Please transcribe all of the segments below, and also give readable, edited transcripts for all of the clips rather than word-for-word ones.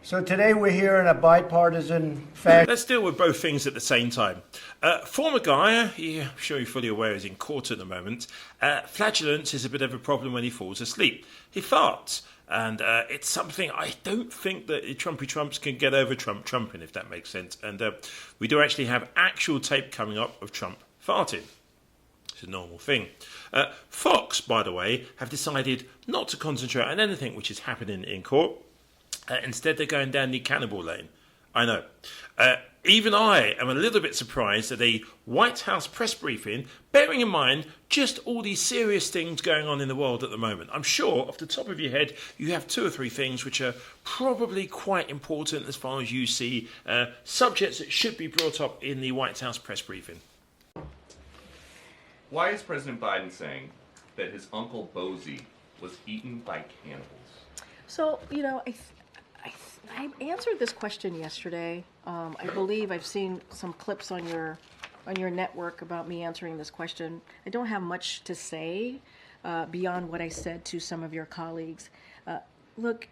So today we're here in a bipartisan fashion. Let's deal with both things at the same time. Former guy, I'm sure you're fully aware, is in court at the moment. Flatulence is a bit of a problem when he falls asleep. He farts. And it's something I don't think that Trumpy Trumps can get over Trumping, if that makes sense. And we do actually have actual tape coming up of Trump farting. It's a normal thing. Fox, by the way, have decided not to concentrate on anything which is happening in court. Instead, they're going down the Cannibal lane. I know. Even I am a little bit surprised at a White House press briefing, bearing in mind just all these serious things going on in the world at the moment. I'm sure, off the top of your head, you have 2 or 3 things which are probably quite important as far as you see subjects that should be brought up in the White House press briefing. Why is President Biden saying that his uncle Bozy was eaten by cannibals? So, you know, I answered this question yesterday. I believe I've seen some clips on your network about me answering this question. I don't have much to say beyond what I said to some of your colleagues. Look,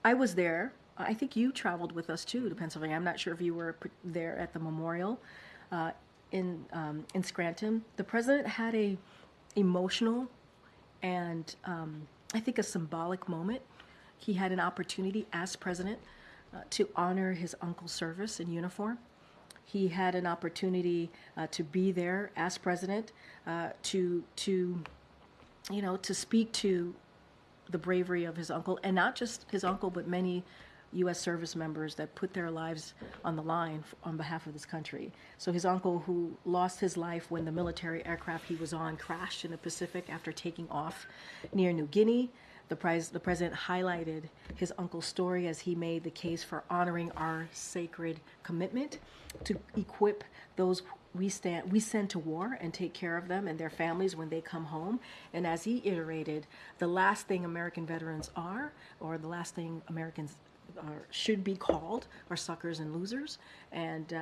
I was there. I think you traveled with us too to Pennsylvania. I'm not sure if you were there at the memorial in Scranton. The president had a emotional and I think a symbolic moment. He had an opportunity as president to honor his uncle's service in uniform. He had an opportunity to be there as president to speak to the bravery of his uncle, and not just his uncle, but many U.S. service members that put their lives on the line on behalf of this country. So his uncle, who lost his life when the military aircraft he was on crashed in the Pacific after taking off near New Guinea. The president highlighted his uncle's story as he made the case for honoring our sacred commitment to equip those we send to war and take care of them and their families when they come home. And as he iterated, the last thing American veterans are, or the last thing Americans should be called, are suckers and losers. And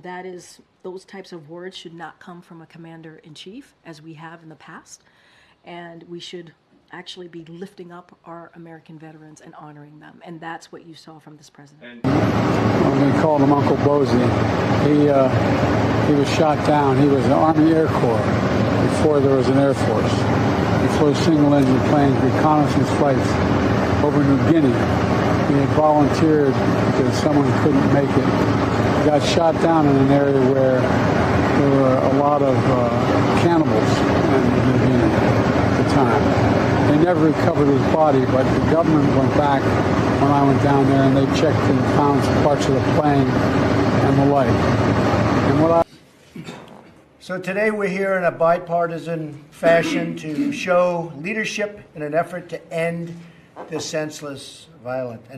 that is, those types of words should not come from a commander-in-chief, as we have in the past. And we should actually be lifting up our American veterans and honoring them. And that's what you saw from this president. We called him Uncle Bozy. He was shot down. He was in the Army Air Corps before there was an Air Force. He flew single-engine planes, reconnaissance flights over New Guinea. He had volunteered because someone couldn't make it. He got shot down in an area where there were a lot of cannibals in New Guinea at the time. They never recovered his body, but the government went back when I went down there and they checked and found some parts of the plane and the like. And So today we're here in a bipartisan fashion to show leadership in an effort to end this senseless violence.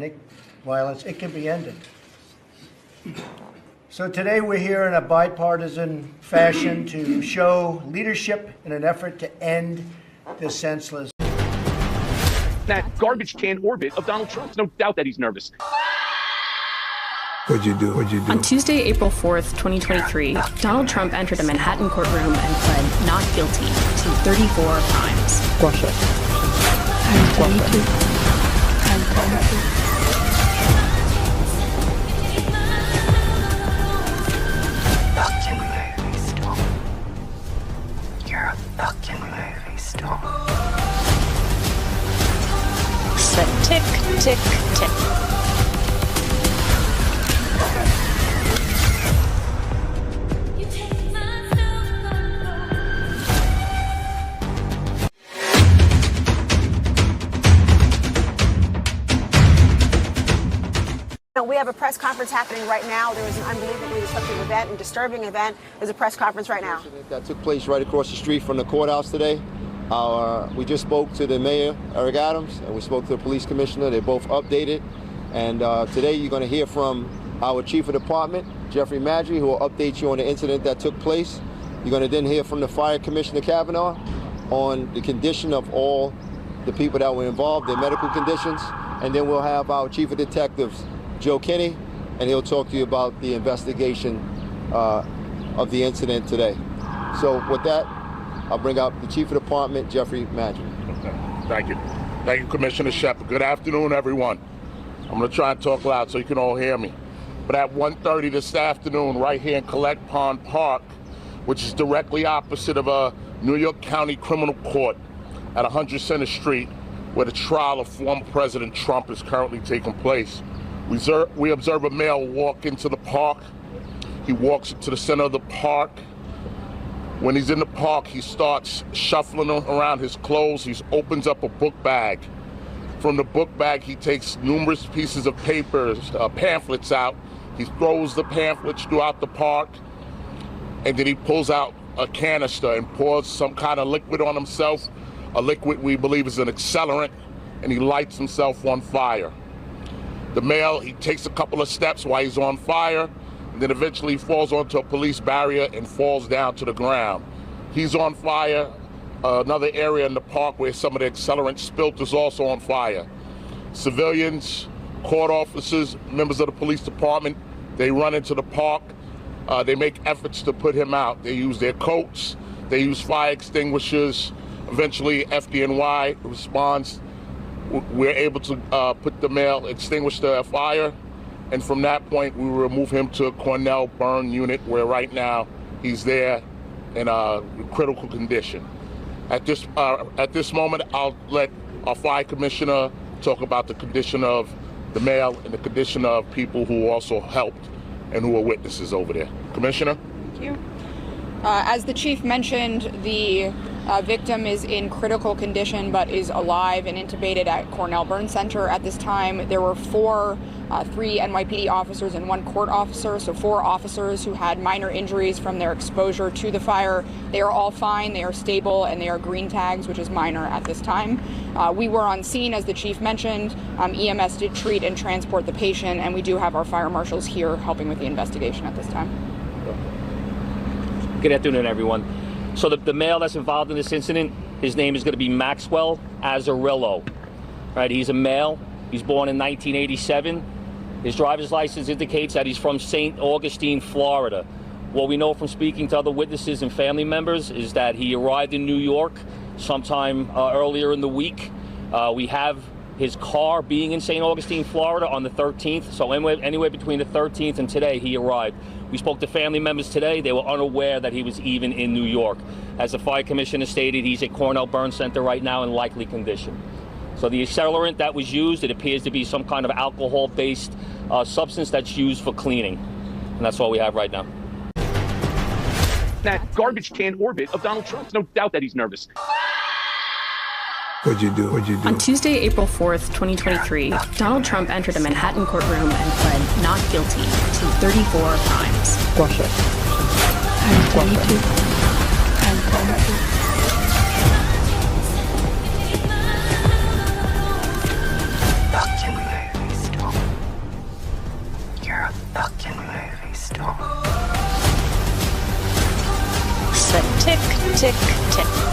It can be ended. So today we're here in a bipartisan fashion to show leadership in an effort to end this senseless. That garbage can orbit of Donald Trump. There's no doubt that he's nervous. What'd you do? On Tuesday, April 4th, 2023, Donald Trump entered a Manhattan courtroom and pled not guilty to 34 crimes. Russia. Fucking movie star. You're a fucking movie star. Said tick, tick, tick. We have a press conference happening right now. There was an unbelievably disruptive event and disturbing event. There's a press conference right now. That took place right across the street from the courthouse today. We just spoke to the mayor, Eric Adams, and we spoke to the police commissioner. They're both updated. And today you're going to hear from our chief of department, Jeffrey Maddrey, who will update you on the incident that took place. You're going to then hear from the fire commissioner, Kavanaugh, on the condition of all the people that were involved, their medical conditions. And then we'll have our chief of detectives, Joe Kinney, and he'll talk to you about the investigation of the incident today. So with that, I'll bring up the Chief of Department, Jeffrey Maddrey. Okay. Thank you. Thank you, Commissioner Shepard. Good afternoon, everyone. I'm going to try and talk loud so you can all hear me. But at 1:30 this afternoon, right here in Collect Pond Park, which is directly opposite of a New York County Criminal Court at 100 Center Street, where the trial of former President Trump is currently taking place, we observe a male walk into the park. He walks into the center of the park. When he's in the park, he starts shuffling around his clothes. He opens up a book bag. From the book bag, he takes numerous pieces of papers, pamphlets out. He throws the pamphlets throughout the park, and then he pulls out a canister and pours some kind of liquid on himself, a liquid we believe is an accelerant, and he lights himself on fire. The male, he takes a couple of steps while he's on fire, and then eventually falls onto a police barrier and falls down to the ground. He's on fire. Another area in the park where some of the accelerant spilt is also on fire. Civilians, court officers, members of the police department, they run into the park. They make efforts to put him out. They use their coats, they use fire extinguishers. Eventually, FDNY responds. We're able to put the male, extinguish the fire, and from that point, we remove him to a Cornell burn unit, where right now he's there in a critical condition. At this moment, I'll let our fire commissioner talk about the condition of the male and the condition of people who also helped and who are witnesses over there. Commissioner? Thank you. As the chief mentioned, the victim is in critical condition but is alive and intubated at Cornell Burn Center at this time. There were three NYPD officers and one court officer, so 4 officers who had minor injuries from their exposure to the fire. They are all fine, they are stable, and they are green tags, which is minor at this time. We were on scene, as the chief mentioned. EMS did treat and transport the patient, and we do have our fire marshals here helping with the investigation at this time. Good afternoon, everyone. So the male that's involved in this incident, his name is going to be Maxwell Azzarillo. Right, he's a male. He's born in 1987. His driver's license indicates that he's from St. Augustine, Florida. What we know from speaking to other witnesses and family members is that he arrived in New York sometime earlier in the week. We have his car being in St. Augustine, Florida on the 13th. So anywhere between the 13th and today, he arrived. We spoke to family members today. They were unaware that he was even in New York. As the fire commissioner stated, he's at Cornell Burn Center right now in likely condition. So the accelerant that was used, it appears to be some kind of alcohol-based substance that's used for cleaning. And that's all we have right now. That garbage can orbit of Donald Trump. There's no doubt that he's nervous. What'd you do? On Tuesday, April 4th, 2023, Donald Trump entered a Manhattan courtroom and pled not guilty to 34 crimes. I'm 22. Fucking movie star. You're a fucking movie star. So tick, tick, tick.